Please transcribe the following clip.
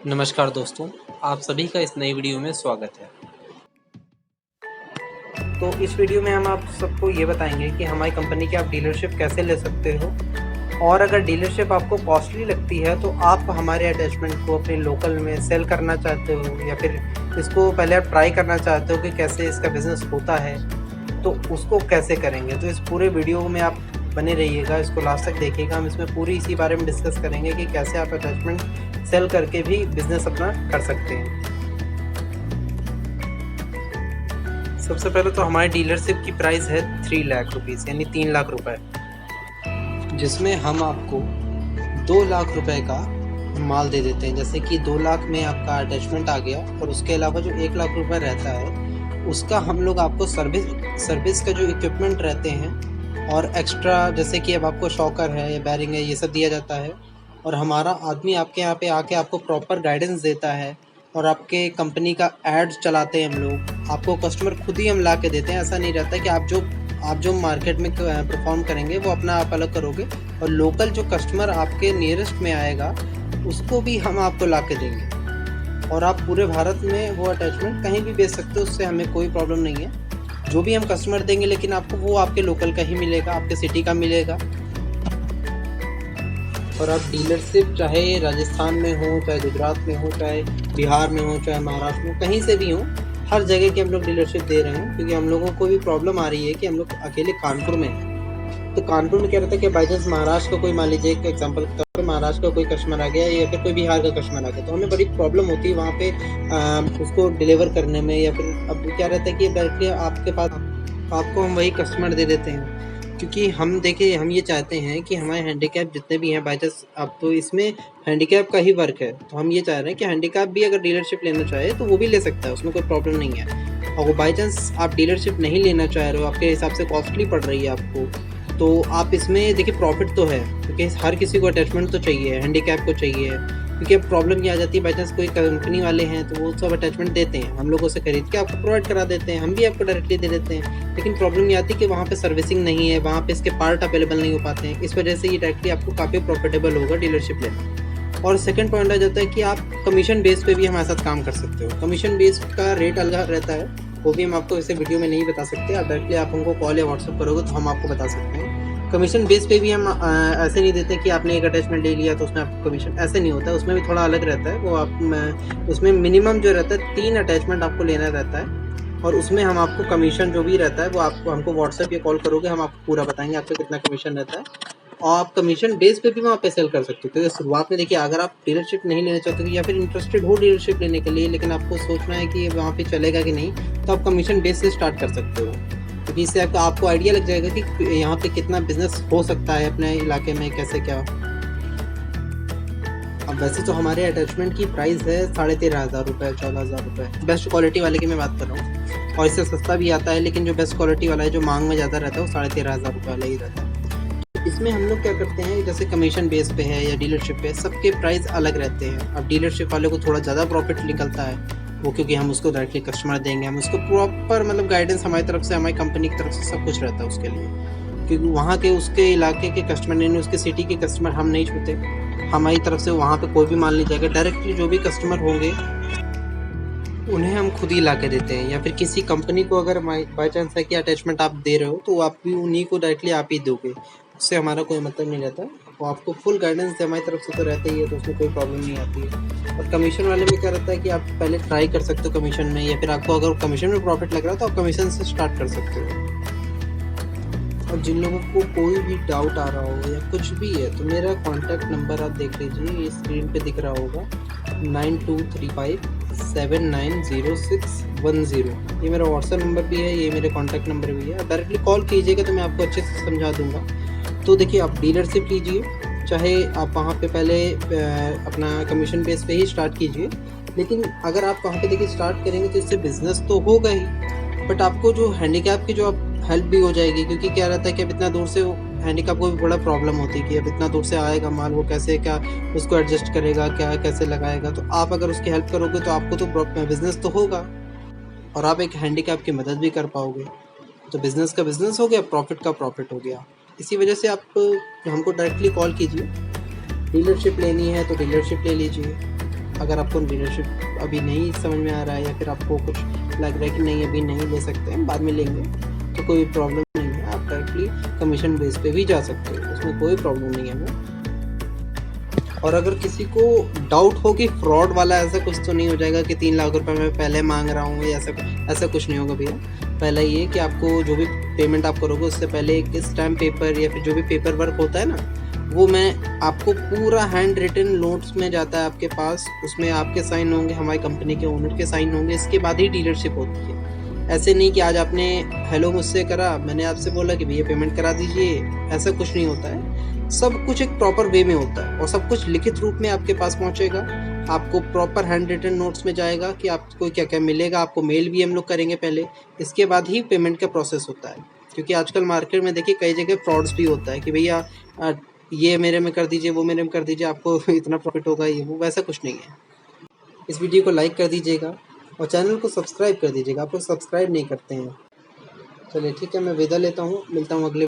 नमस्कार दोस्तों, आप सभी का इस नई वीडियो में स्वागत है। तो इस वीडियो में हम आप सबको ये बताएंगे कि हमारी कंपनी की आप डीलरशिप कैसे ले सकते हो, और अगर डीलरशिप आपको कॉस्टली लगती है तो आप हमारे अटैचमेंट को अपने लोकल में सेल करना चाहते हो या फिर इसको पहले आप ट्राई करना चाहते हो कि कैसे इसका बिज़नेस होता है, तो उसको कैसे करेंगे। तो इस पूरे वीडियो में आप बने रहिएगा, इसको लास्ट तक देखिएगा। हम इसमें पूरी इसी बारे में डिस्कस करेंगे कि कैसे आप अटैचमेंट सेल करके भी बिज़नेस अपना कर सकते हैं। सबसे पहले तो हमारी डीलरशिप की प्राइस है 3 लाख रुपीज़, यानी 3 लाख रुपए, जिसमें हम आपको 2 लाख रुपए का माल दे देते हैं। जैसे कि 2 लाख में आपका अटैचमेंट आ गया, और उसके अलावा जो 1 लाख रुपए रहता है उसका हम लोग आपको सर्विस का जो इक्विपमेंट रहते हैं और एक्स्ट्रा, जैसे कि अब आपको शॉकर है या बैरिंग है, ये सब दिया जाता है। और हमारा आदमी आपके यहाँ पे आके आपको प्रॉपर गाइडेंस देता है, और आपके कंपनी का एड्स चलाते हैं हम लोग। आपको कस्टमर खुद ही हम ला के देते हैं। ऐसा नहीं रहता कि आप जो मार्केट में परफॉर्म करेंगे वो अपना आप अलग करोगे, और लोकल जो कस्टमर आपके नियरेस्ट में आएगा उसको भी हम आपको ला के देंगे, और आप पूरे भारत में वो अटैचमेंट कहीं भी बेच सकते हो। उससे हमें कोई प्रॉब्लम नहीं है। जो भी हम कस्टमर देंगे, लेकिन आपको वो आपके लोकल का ही मिलेगा, आपके सिटी का मिलेगा। और आप डीलरशिप चाहे राजस्थान में हो, चाहे गुजरात में हो, चाहे बिहार में हो, चाहे महाराष्ट्र में हो, कहीं से भी हो, हर जगह की हम लोग डीलरशिप दे रहे हैं। क्योंकि हम लोगों को भी प्रॉब्लम आ रही है कि हम लोग अकेले कानपुर में हैं। तो कानपुर में क्या रहता है कि बाई चांस महाराष्ट्र का कोई, मान लीजिए एक एग्जाम्पल के तौर पर महाराष्ट्र का कोई कस्टमर आ गया या फिर कोई बिहार का कस्टमर आ गया, तो हमें बड़ी प्रॉब्लम होती है वहाँ पे उसको डिलीवर करने में। या फिर अब क्या रहता है कि डायरेक्टली आपके पास आपको हम वही कस्टमर दे देते हैं। क्योंकि हम देखिए, हम ये चाहते हैं कि हमारे हैंडीकैप जितने भी हैं, बाई चांस अब तो इसमें हैंडीकैप का ही वर्क है, तो हम ये चाह रहे हैं कि हैंडीकैप भी अगर डीलरशिप लेना चाहे तो वो भी ले सकता है, उसमें कोई प्रॉब्लम नहीं है। और वो बाई चांस आप डीलरशिप नहीं लेना चाह रहे हो, आपके हिसाब से कॉस्टली पड़ रही है आपको, तो आप इसमें देखिए प्रॉफिट तो है, क्योंकि हर किसी को अटैचमेंट तो चाहिए, हैंडीकैप को चाहिए। क्योंकि अब प्रॉब्लम ये आ जाती है, बाई चांस कोई कंपनी वाले हैं तो वो सब अटैचमेंट देते हैं, हम लोगों से खरीद के आपको प्रोवाइड करा देते हैं, हम भी आपको डायरेक्टली दे देते हैं। लेकिन प्रॉब्लम ये आती है कि वहाँ पे सर्विसिंग नहीं है, वहाँ पे इसके पार्ट अवेलेबल नहीं हो पाते हैं। इस वजह से ये डायरेक्टली आपको काफ़ी प्रॉफिटेबल होगा डीलरशिप लेना। और सेकंड पॉइंट आ जाता है कि आप कमीशन बेस पे भी हमारे साथ काम कर सकते हो। कमीशन बेस का रेट अलग रहता है, वो भी हम आपको इसे वीडियो में नहीं बता सकते। आप डायरेक्टली आप हमको कॉल या व्हाट्सअप करोगे तो हम आपको बता सकते हैं। कमीशन बेस पे भी हम ऐसे नहीं देते कि आपने एक अटैचमेंट ले लिया तो उसमें आपको कमीशन, ऐसे नहीं होता है। उसमें भी थोड़ा अलग रहता है। वो आप उसमें मिनिमम जो रहता है 3 अटैचमेंट आपको लेना रहता है, और उसमें हम आपको कमीशन जो भी रहता है वो आपको हमको व्हाट्सएप या कॉल करोगे, हम आपको पूरा बताएंगे आपका कितना कमीशन रहता है। और आप कमीशन बेस पे भी वहाँ पे सेल कर सकते हो। क्योंकि शुरुआत में देखिए, अगर आप डीलरशिप नहीं लेना चाहते या फिर इंटरेस्टेड हो डीलरशिप लेने के लिए, लेकिन आपको सोचना है कि वहाँ पे चलेगा कि नहीं, तो आप कमीशन बेस से स्टार्ट कर सकते हो। क्योंकि इससे आपको आइडिया लग जाएगा कि यहाँ पे कितना बिजनेस हो सकता है अपने इलाके में, कैसे क्या। अब वैसे तो हमारे अटैचमेंट की प्राइस है 13,500 रुपये, 14,000 रुपये। बेस्ट क्वालिटी वाले की मैं बात कर रहा हूँ, और इससे सस्ता भी आता है, लेकिन जो बेस्ट क्वालिटी वाला है, जो मांग में ज़्यादा रहता है, वो 13,500 रुपये वाला ही रहता है। इसमें हम लोग क्या करते हैं, जैसे कमीशन बेस पे है या डीलरशिप पे, सबके प्राइस अलग रहते हैं। अब डीलरशिप वाले को थोड़ा ज़्यादा प्रॉफिट निकलता है वो, क्योंकि हम उसको डायरेक्टली कस्टमर देंगे, हम उसको प्रॉपर मतलब गाइडेंस हमारी तरफ से, हमारी कंपनी की तरफ से सब कुछ रहता है उसके लिए। क्योंकि वहाँ के उसके इलाके के कस्टमर नहीं, उसके सिटी के कस्टमर हम नहीं छूते। हमारी तरफ से वहाँ पे कोई भी माल नहीं जाएगा। डायरेक्टली जो भी कस्टमर होंगे उन्हें हम खुद ही ला के देते हैं। या फिर किसी कंपनी को अगर बाई चांस है कि अटैचमेंट आप दे रहे हो, तो आप भी उन्हीं को डायरेक्टली आप ही दोगे, उससे हमारा कोई मतलब नहीं रहता। और आपको फुल गाइडेंस हमारी तरफ से तो रहता ही है, तो उसमें कोई प्रॉब्लम नहीं आती है। और कमीशन वाले में क्या रहता है कि आप पहले ट्राई कर सकते हो कमीशन में, या फिर आपको अगर कमीशन में प्रॉफिट लग रहा है तो आप कमीशन से स्टार्ट कर सकते हो। और जिन लोगों को कोई भी डाउट आ रहा हो या कुछ भी है, तो मेरा कॉन्टैक्ट नंबर आप देख लीजिए, ये स्क्रीन पे दिख रहा होगा, 9235 790610। ये मेरा व्हाट्सएप नंबर भी है, ये मेरे कॉन्टैक्ट नंबर भी है। डायरेक्टली कॉल कीजिएगा तो मैं आपको अच्छे से समझा दूंगा। तो देखिए, आप डीलरशिप लीजिए, चाहे आप वहाँ पे पहले अपना कमीशन बेस पे ही स्टार्ट कीजिए। लेकिन अगर आप वहाँ पे देखिए स्टार्ट करेंगे तो इससे बिजनेस तो होगा ही, बट आपको जो हैंडीकैप की जो आप हेल्प भी हो जाएगी। क्योंकि क्या रहता है कि अब इतना दूर से हैंडीकैप को भी बड़ा प्रॉब्लम होती है कि अब इतना दूर से आएगा माल, वो कैसे क्या उसको एडजस्ट करेगा, क्या कैसे लगाएगा। तो आप अगर उसकी हेल्प करोगे तो आपको तो बिजनेस तो होगा, और आप एक हैंडीकैप की मदद भी कर पाओगे। तो बिज़नेस का बिज़नेस हो गया, प्रॉफिट का प्रॉफिट हो गया। इसी वजह से आप हमको डायरेक्टली कॉल कीजिए। डीलरशिप लेनी है तो डीलरशिप ले लीजिए, अगर आपको डीलरशिप अभी नहीं समझ में आ रहा है या फिर आपको कुछ लग रहा है कि नहीं अभी नहीं ले सकते हैं, बाद में लेंगे, तो कोई प्रॉब्लम नहीं है। आप डायरेक्टली कमीशन बेस पे भी जा सकते हो, उसमें कोई प्रॉब्लम नहीं है हमें। और अगर किसी को डाउट हो कि फ्रॉड वाला ऐसा कुछ तो नहीं हो जाएगा कि 3 लाख रुपए मैं पहले मांग रहा हूँ या ऐसा कुछ नहीं होगा भैया। पहला ये कि आपको जो भी पेमेंट आप करोगे उससे पहले एक स्टैम्प पेपर या फिर जो भी पेपर वर्क होता है ना, वो मैं आपको पूरा हैंड रिटन नोट्स में जाता है आपके पास, उसमें आपके साइन होंगे, हमारी कंपनी के ओनर के साइन होंगे, इसके बाद ही डीलरशिप होती है। ऐसे नहीं कि आज आपने हेलो मुझसे करा, मैंने आपसे बोला कि भैया पेमेंट करा दीजिए, ऐसा कुछ नहीं होता है। सब कुछ एक प्रॉपर वे में होता है और सब कुछ लिखित रूप में आपके पास पहुंचेगा। आपको प्रॉपर हैंड रिटन नोट्स में जाएगा कि आपको क्या क्या मिलेगा। आपको मेल भी हम लोग करेंगे पहले, इसके बाद ही पेमेंट का प्रोसेस होता है। क्योंकि आजकल मार्केट में देखिए कई जगह फ्रॉड्स भी होता है कि भैया ये मेरे में कर दीजिए, वो मेरे में कर दीजिए, आपको इतना प्रॉफिट होगा, ये वो, वैसा कुछ नहीं है। इस वीडियो को लाइक कर दीजिएगा और चैनल को सब्सक्राइब कर दीजिएगा, आप लोग सब्सक्राइब नहीं करते हैं। चलिए ठीक है, मैं विदा लेता हूँ, मिलता हूँ अगले